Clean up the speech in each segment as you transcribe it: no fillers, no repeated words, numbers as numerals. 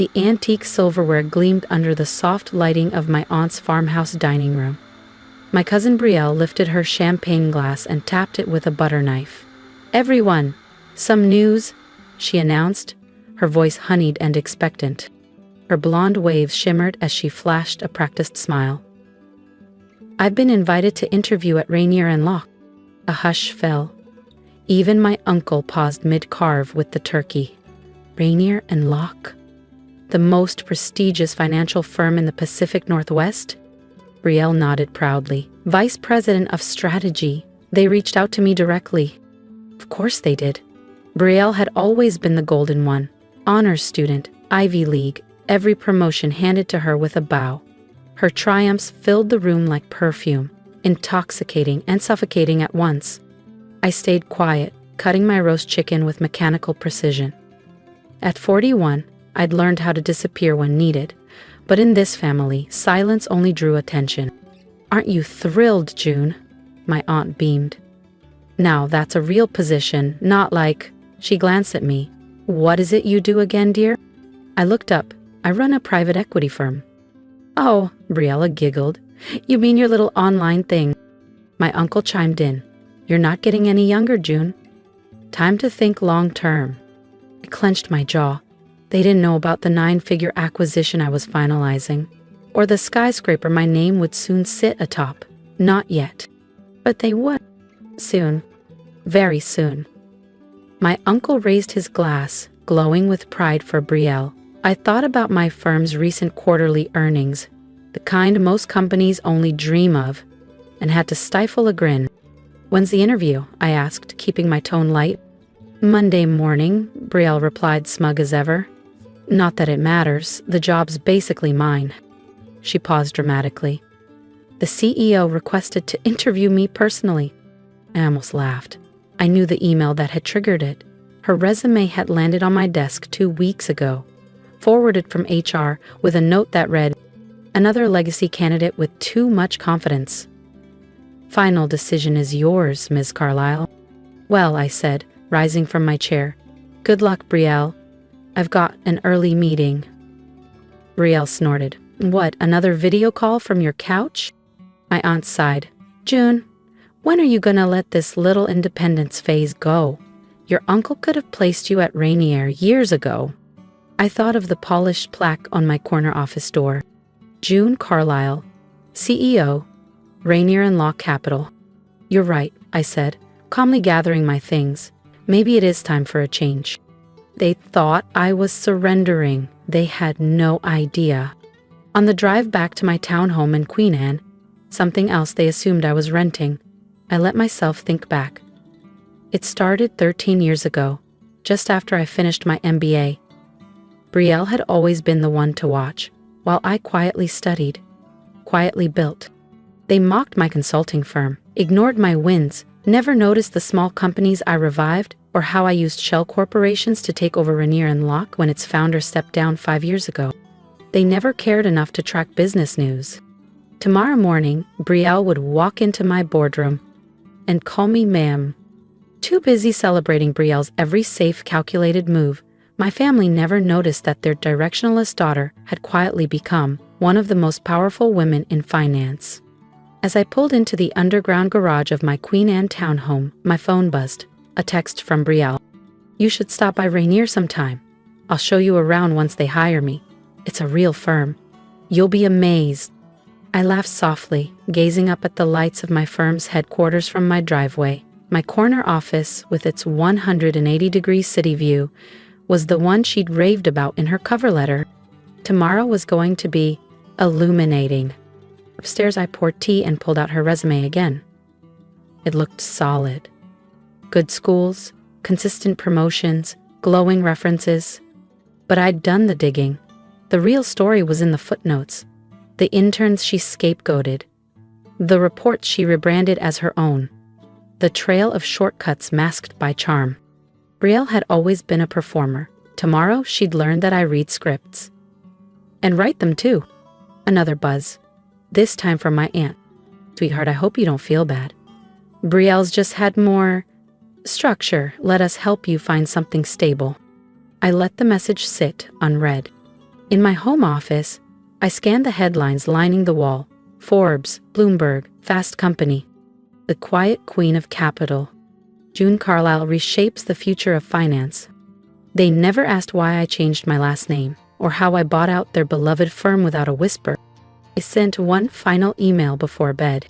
The antique silverware gleamed under the soft lighting of my aunt's farmhouse dining room. My cousin Brielle lifted her champagne glass and tapped it with a butter knife. "Everyone, some news," she announced, her voice honeyed and expectant. Her blonde waves shimmered as she flashed a practiced smile. "I've been invited to interview at Rainier and Locke." A hush fell. Even my uncle paused mid-carve with the turkey. Rainier and Locke? The most prestigious financial firm in the Pacific Northwest? Brielle nodded proudly. "Vice President of Strategy. They reached out to me directly." Of course they did. Brielle had always been the golden one. Honors student, Ivy League, every promotion handed to her with a bow. Her triumphs filled the room like perfume, intoxicating and suffocating at once. I stayed quiet, cutting my roast chicken with mechanical precision. At 41, I'd learned how to disappear when needed, but in this family, silence only drew attention. "Aren't you thrilled, June?" My aunt beamed. "Now that's a real position, not like..." She glanced at me. "What is it you do again, dear?" I looked up. "I run a private equity firm." "Oh," Briella giggled. "You mean your little online thing?" My uncle chimed in. "You're not getting any younger, June. Time to think long term." I clenched my jaw. They didn't know about the 9-figure acquisition I was finalizing, or the skyscraper my name would soon sit atop. Not yet. But they would. Soon. Very soon. My uncle raised his glass, glowing with pride for Brielle. I thought about my firm's recent quarterly earnings, the kind most companies only dream of, and had to stifle a grin. "When's the interview?" I asked, keeping my tone light. "Monday morning," Brielle replied, smug as ever. "Not that it matters, the job's basically mine." She paused dramatically. "The CEO requested to interview me personally." I almost laughed. I knew the email that had triggered it. Her resume had landed on my desk 2 weeks ago, forwarded from HR with a note that read, "Another legacy candidate with too much confidence. Final decision is yours, Ms. Carlyle." "Well," I said, rising from my chair. "Good luck, Brielle. I've got an early meeting." Brielle snorted. "What, another video call from your couch?" My aunt sighed. "June, when are you gonna let this little independence phase go? Your uncle could have placed you at Rainier years ago." I thought of the polished plaque on my corner office door. June Carlyle, CEO, Rainier and Locke Capital. "You're right," I said, calmly gathering my things. "Maybe it is time for a change." They thought I was surrendering. They had no idea. On the drive back to my townhome in Queen Anne, something else they assumed I was renting, I let myself think back. It started 13 years ago, just after I finished my MBA. Brielle had always been the one to watch, while I quietly studied, quietly built. They mocked my consulting firm, ignored my wins, never noticed the small companies I revived, or how I used shell corporations to take over Rainier and Locke when its founder stepped down 5 years ago. They never cared enough to track business news. Tomorrow morning, Brielle would walk into my boardroom and call me ma'am. Too busy celebrating Brielle's every safe, calculated move, my family never noticed that their directionless daughter had quietly become one of the most powerful women in finance. As I pulled into the underground garage of my Queen Anne townhome, my phone buzzed. A text from Brielle. "You should stop by Rainier sometime. I'll show you around once they hire me. It's a real firm. You'll be amazed." I laughed softly, gazing up at the lights of my firm's headquarters from my driveway. My corner office, with its 180-degree city view, was the one she'd raved about in her cover letter. Tomorrow was going to be illuminating. Upstairs, I poured tea and pulled out her resume again. It looked solid. Good schools, consistent promotions, glowing references. But I'd done the digging. The real story was in the footnotes. The interns she scapegoated. The reports she rebranded as her own. The trail of shortcuts masked by charm. Brielle had always been a performer. Tomorrow, she'd learn that I read scripts. And write them too. Another buzz. This time from my aunt. "Sweetheart, I hope you don't feel bad. Brielle's just had more structure. Let us help you find something stable." I let the message sit, unread. In my home office, I scanned the headlines lining the wall. Forbes, Bloomberg, Fast Company. The quiet queen of capital. June Carlisle reshapes the future of finance. They never asked why I changed my last name, or how I bought out their beloved firm without a whisper. I sent one final email before bed.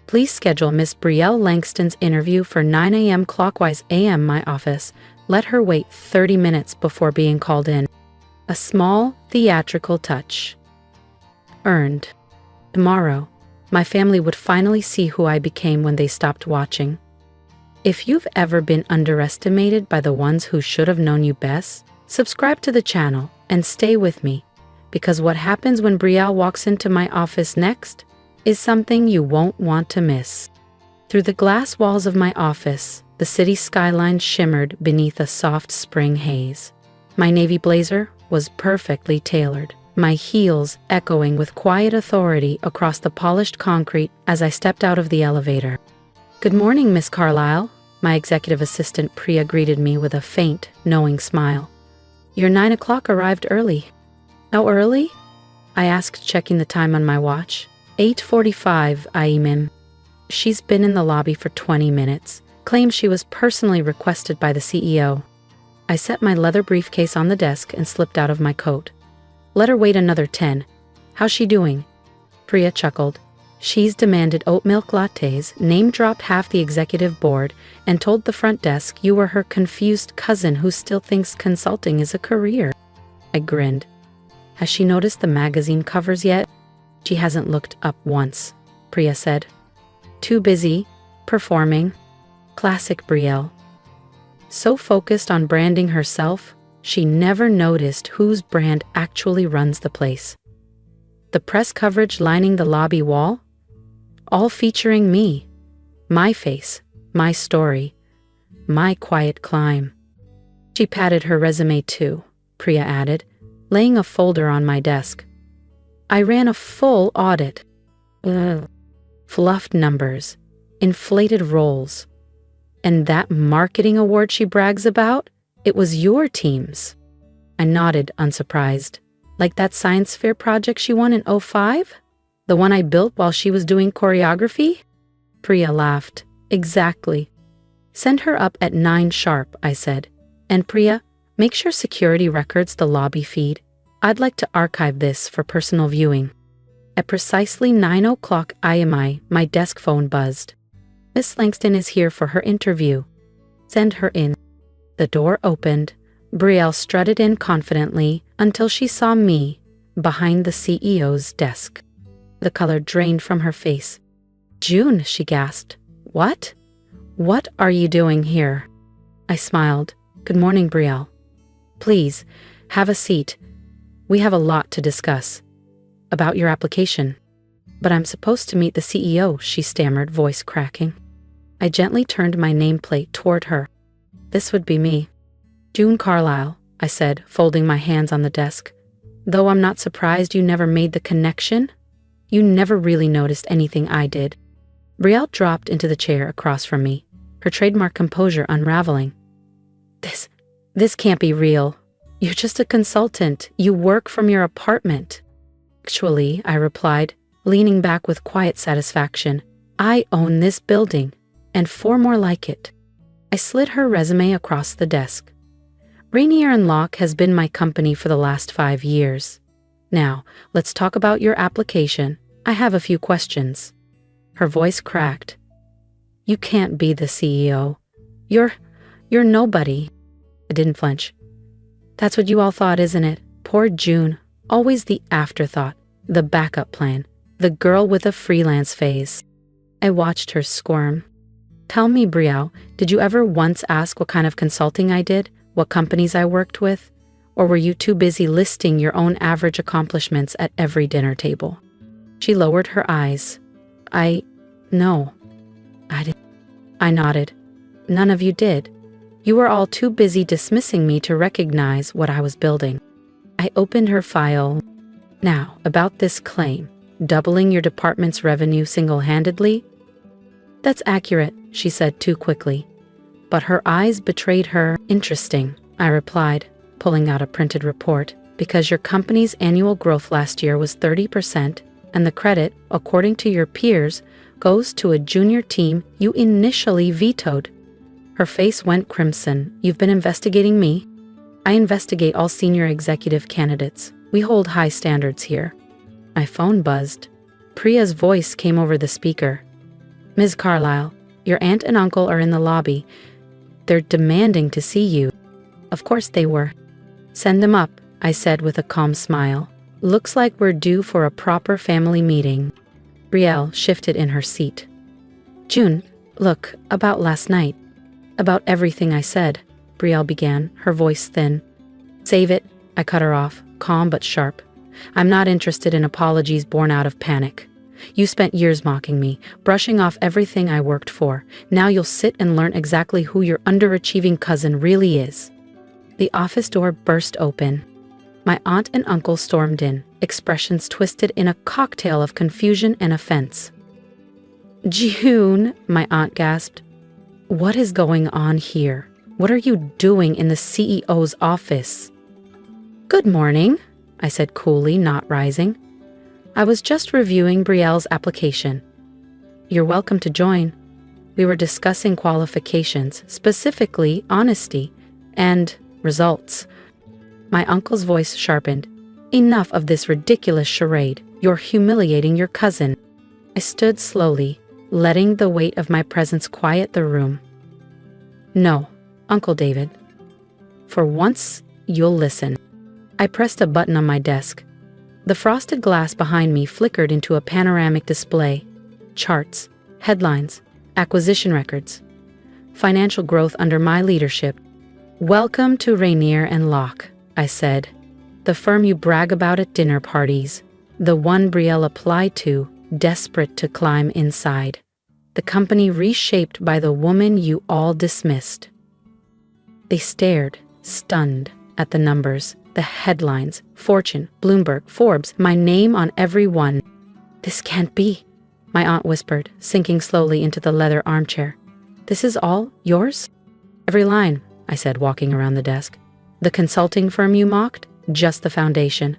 Please schedule Miss Brielle Langston's interview for 9 a.m. clockwise a.m. my office. Let her wait 30 minutes before being called in. A small, theatrical touch. Earned. Tomorrow, my family would finally see who I became when they stopped watching. If you've ever been underestimated by the ones who should have known you best, subscribe to the channel and stay with me, because what happens when Brielle walks into my office next is something you won't want to miss. Through the glass walls of my office, the city skyline shimmered beneath a soft spring haze. My navy blazer was perfectly tailored, my heels echoing with quiet authority across the polished concrete as I stepped out of the elevator. "Good morning, Miss Carlisle," my executive assistant Priya greeted me with a faint, knowing smile. "Your 9 o'clock arrived early." "How early?" I asked, checking the time on my watch. 8:45, ma'am. She's been in the lobby for 20 minutes, claims she was personally requested by the CEO. I set my leather briefcase on the desk and slipped out of my coat. "Let her wait another 10. How's she doing?" Priya chuckled. "She's demanded oat milk lattes, name-dropped half the executive board, and told the front desk you were her confused cousin who still thinks consulting is a career." I grinned. "Has she noticed the magazine covers yet?" "She hasn't looked up once," Priya said. "Too busy, performing." Classic Brielle. So focused on branding herself, she never noticed whose brand actually runs the place. The press coverage lining the lobby wall? All featuring me. My face, my story, my quiet climb. "She padded her resume too," Priya added, laying a folder on my desk. "I ran a full audit." Fluffed numbers, inflated roles. "And that marketing award she brags about? It was your team's." I nodded, unsurprised. "Like that science fair project she won in '05? The one I built while she was doing choreography?" Priya laughed. "Exactly." "Send her up at 9 sharp, I said. "And Priya, make sure security records the lobby feed. I'd like to archive this for personal viewing." At precisely 9 o'clock IMI, my desk phone buzzed. "Miss Langston is here for her interview. Send her in." The door opened. Brielle strutted in confidently until she saw me behind the CEO's desk. The color drained from her face. "June," she gasped. "What? What are you doing here?" I smiled. "Good morning, Brielle. Please, have a seat. We have a lot to discuss. About your application." "But I'm supposed to meet the CEO," she stammered, voice cracking. I gently turned my nameplate toward her. "This would be me." "June Carlisle," I said, folding my hands on the desk. "Though I'm not surprised you never made the connection. You never really noticed anything I did." Brielle dropped into the chair across from me, her trademark composure unraveling. This can't be real. You're just a consultant. You work from your apartment." "Actually," I replied, leaning back with quiet satisfaction, "I own this building, and 4 more like it." I slid her resume across the desk. "Rainier & Locke has been my company for the last 5 years. Now, let's talk about your application. I have a few questions." Her voice cracked. "You can't be the CEO. You're nobody." I didn't flinch. "That's what you all thought, isn't it? Poor June. Always the afterthought, the backup plan, the girl with a freelance phase." I watched her squirm. "Tell me, Brielle, did you ever once ask what kind of consulting I did? What companies I worked with? Or were you too busy listing your own average accomplishments at every dinner table?" She lowered her eyes. No. I didn't." I nodded. "None of you did. You were all too busy dismissing me to recognize what I was building." I opened her file. "Now, about this claim, doubling your department's revenue single-handedly?" "That's accurate," she said too quickly. But her eyes betrayed her. "Interesting," I replied, pulling out a printed report. because your company's annual growth last year was 30%, and the credit, according to your peers, goes to a junior team you initially vetoed. Her face went crimson. You've been investigating me? I investigate all senior executive candidates. We hold high standards here. My phone buzzed. Priya's voice came over the speaker. Ms. Carlyle, your aunt and uncle are in the lobby. They're demanding to see you. Of course they were. Send them up, I said with a calm smile. Looks like we're due for a proper family meeting. Brielle shifted in her seat. June, look, about last night. About everything I said, Brielle began, her voice thin. Save it, I cut her off, calm but sharp. I'm not interested in apologies born out of panic. You spent years mocking me, brushing off everything I worked for. Now you'll sit and learn exactly who your underachieving cousin really is. The office door burst open. My aunt and uncle stormed in, expressions twisted in a cocktail of confusion and offense. June, my aunt gasped. What is going on here? What are you doing in the CEO's office? Good morning, I said coolly, not rising. I was just reviewing Brielle's application. You're welcome to join. We were discussing qualifications, specifically honesty and results. My uncle's voice sharpened. Enough of this ridiculous charade. You're humiliating your cousin. I stood slowly, letting the weight of my presence quiet the room. No, Uncle David. For once, you'll listen. I pressed a button on my desk. The frosted glass behind me flickered into a panoramic display. Charts, headlines, acquisition records. Financial growth under my leadership. Welcome to Rainier and Locke, I said. The firm you brag about at dinner parties. The one Brielle applied to, desperate to climb inside. The company reshaped by the woman you all dismissed. They stared, stunned, at the numbers, the headlines, Fortune, Bloomberg, Forbes, my name on every one. This can't be, my aunt whispered, sinking slowly into the leather armchair. This is all yours? Every line, I said, walking around the desk. The consulting firm you mocked? Just the foundation.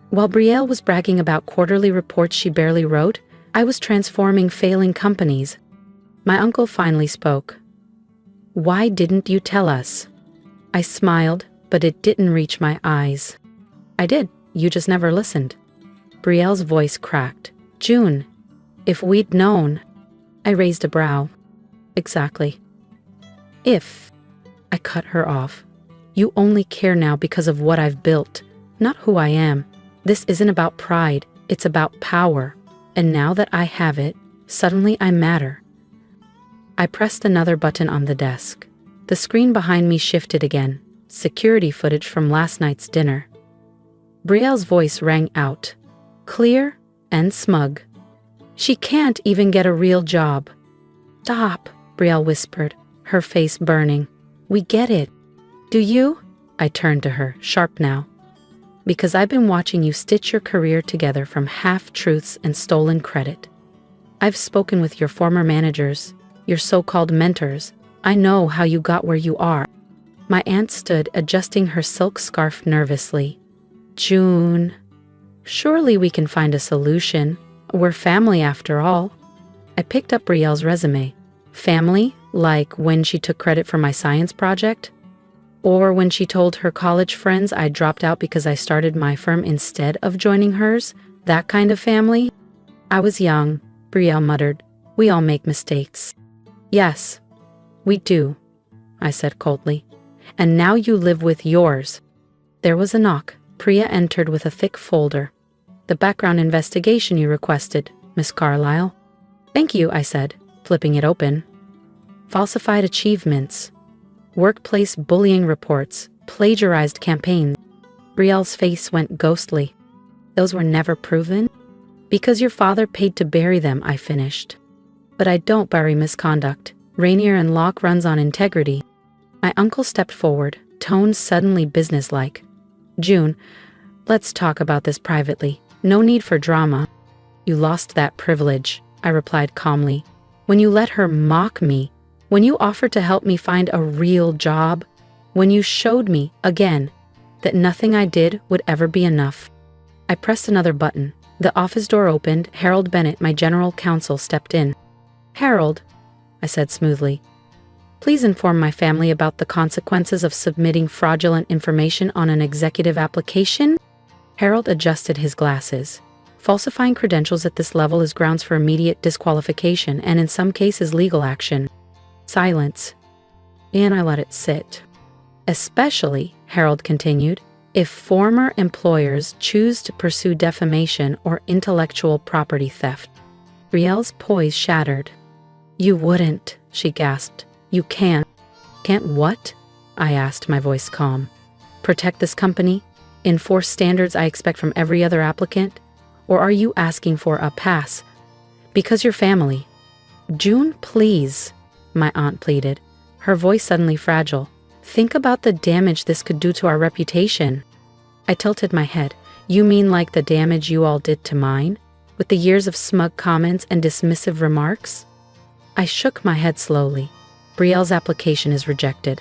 While Brielle was bragging about quarterly reports she barely wrote, I was transforming failing companies. My uncle finally spoke. Why didn't you tell us? I smiled, but it didn't reach my eyes. I did, you just never listened. Brielle's voice cracked. June, if we'd known. I raised a brow. Exactly. If. I cut her off. You only care now because of what I've built, not who I am. This isn't about pride, it's about power. And now that I have it, suddenly I matter. I pressed another button on the desk. The screen behind me shifted again. Security footage from last night's dinner. Brielle's voice rang out, clear and smug. She can't even get a real job. Stop, Brielle whispered, her face burning. We get it. Do you? I turned to her, sharp now. Because I've been watching you stitch your career together from half-truths and stolen credit. I've spoken with your former managers, your so-called mentors. I know how you got where you are. My aunt stood, adjusting her silk scarf nervously. June, surely we can find a solution. We're family after all. I picked up Brielle's resume. Family, like when she took credit for my science project? Or when she told her college friends I dropped out because I started my firm instead of joining hers? That kind of family? I was young, Brielle muttered. We all make mistakes. Yes, we do, I said coldly. And now you live with yours. There was a knock. Priya entered with a thick folder. The background investigation you requested, Miss Carlyle. Thank you, I said, flipping it open. Falsified achievements. Workplace bullying reports, plagiarized campaigns. Brielle's face went ghostly. Those were never proven? Because your father paid to bury them, I finished. But I don't bury misconduct. Rainier and Locke runs on integrity. My uncle stepped forward, tone suddenly businesslike. June, let's talk about this privately. No need for drama. You lost that privilege, I replied calmly. When you let her mock me, when you offered to help me find a real job, when you showed me, again, that nothing I did would ever be enough. I pressed another button. The office door opened. Harold Bennett, my general counsel, stepped in. "Harold," I said smoothly, "please inform my family about the consequences of submitting fraudulent information on an executive application." Harold adjusted his glasses. "Falsifying credentials at this level is grounds for immediate disqualification and in some cases legal action." Silence. And I let it sit. "Especially," Harold continued, "if former employers choose to pursue defamation or intellectual property theft." Brielle's poise shattered. "You wouldn't," she gasped. "You can't." "Can't what?" I asked, my voice calm. "Protect this company? Enforce standards I expect from every other applicant? Or are you asking for a pass? Because you're family." "June, please," my aunt pleaded, her voice suddenly fragile. "Think about the damage this could do to our reputation." I tilted my head. "You mean like the damage you all did to mine? With the years of smug comments and dismissive remarks?" I shook my head slowly. "Brielle's application is rejected,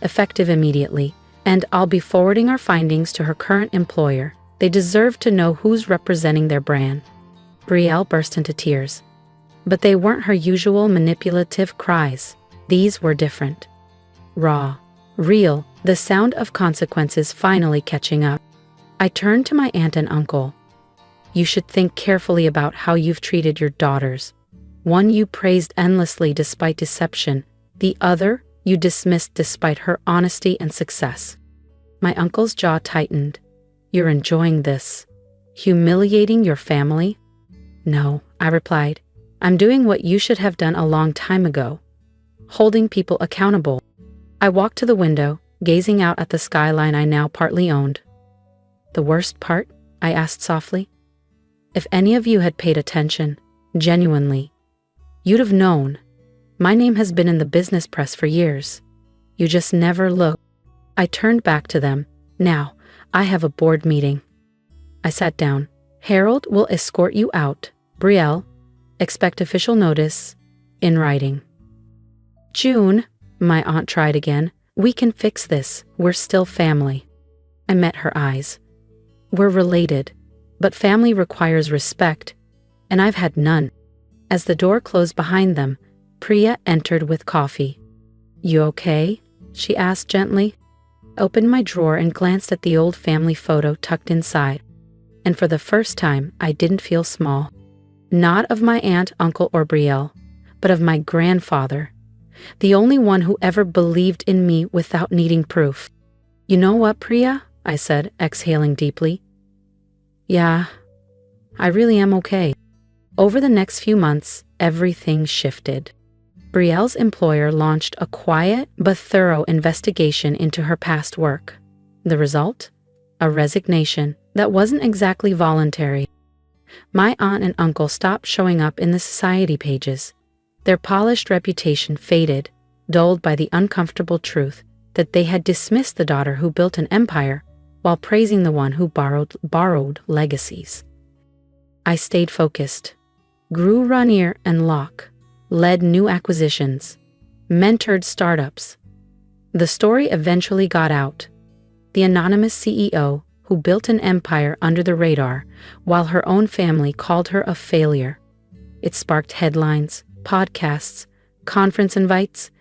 effective immediately, and I'll be forwarding our findings to her current employer. They deserve to know who's representing their brand." Brielle burst into tears. But they weren't her usual manipulative cries. These were different. Raw. Real. The sound of consequences finally catching up. I turned to my aunt and uncle. "You should think carefully about how you've treated your daughters. One you praised endlessly despite deception. The other you dismissed despite her honesty and success." My uncle's jaw tightened. "You're enjoying this? Humiliating your family?" "No," I replied. "I'm doing what you should have done a long time ago. Holding people accountable." I walked to the window, gazing out at the skyline I now partly owned. "The worst part?" I asked softly. "If any of you had paid attention, genuinely, you'd have known. My name has been in the business press for years. You just never look." I turned back to them. "Now, I have a board meeting." I sat down. "Harold will escort you out. Brielle, expect official notice in writing." "June," my aunt tried again, "we can fix this. We're still family." I met her eyes. "We're related, but family requires respect, and I've had none." As the door closed behind them, Priya entered with coffee. "You okay?" she asked gently. I opened my drawer and glanced at the old family photo tucked inside. And for the first time, I didn't feel small. Not of my aunt, uncle, or Brielle, but of my grandfather. The only one who ever believed in me without needing proof. "You know what, Priya?" I said, exhaling deeply. "Yeah, I really am okay." Over the next few months, everything shifted. Brielle's employer launched a quiet but thorough investigation into her past work. The result? A resignation that wasn't exactly voluntary. My aunt and uncle stopped showing up in the society pages. Their polished reputation faded, dulled by the uncomfortable truth that they had dismissed the daughter who built an empire while praising the one who borrowed legacies. I stayed focused, grew Rainier and Locke, led new acquisitions, mentored startups. The story eventually got out. The anonymous CEO who built an empire under the radar while her own family called her a failure. It sparked headlines, podcasts, conference invites.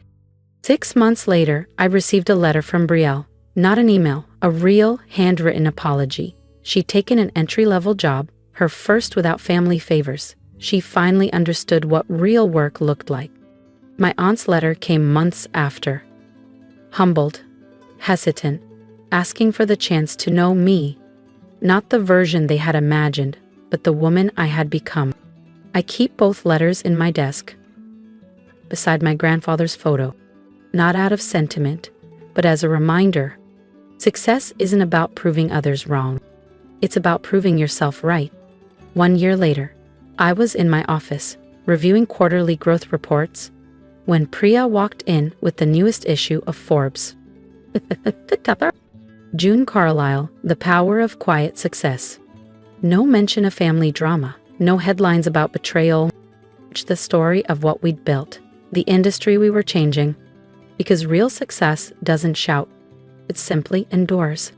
6 months later, I received a letter from Brielle. Not an email, a real handwritten apology. She'd taken an entry-level job, her first without family favors. She finally understood what real work looked like. My aunt's letter came months after. Humbled, hesitant, asking for the chance to know me. Not the version they had imagined, but the woman I had become. I keep both letters in my desk, beside my grandfather's photo, not out of sentiment, but as a reminder. Success isn't about proving others wrong. It's about proving yourself right. 1 year later, I was in my office, reviewing quarterly growth reports, when Priya walked in with the newest issue of Forbes. June Carlisle, The Power of Quiet Success. No mention of family drama, no headlines about betrayal. It's the story of what we'd built, the industry we were changing. Because real success doesn't shout, it simply endures.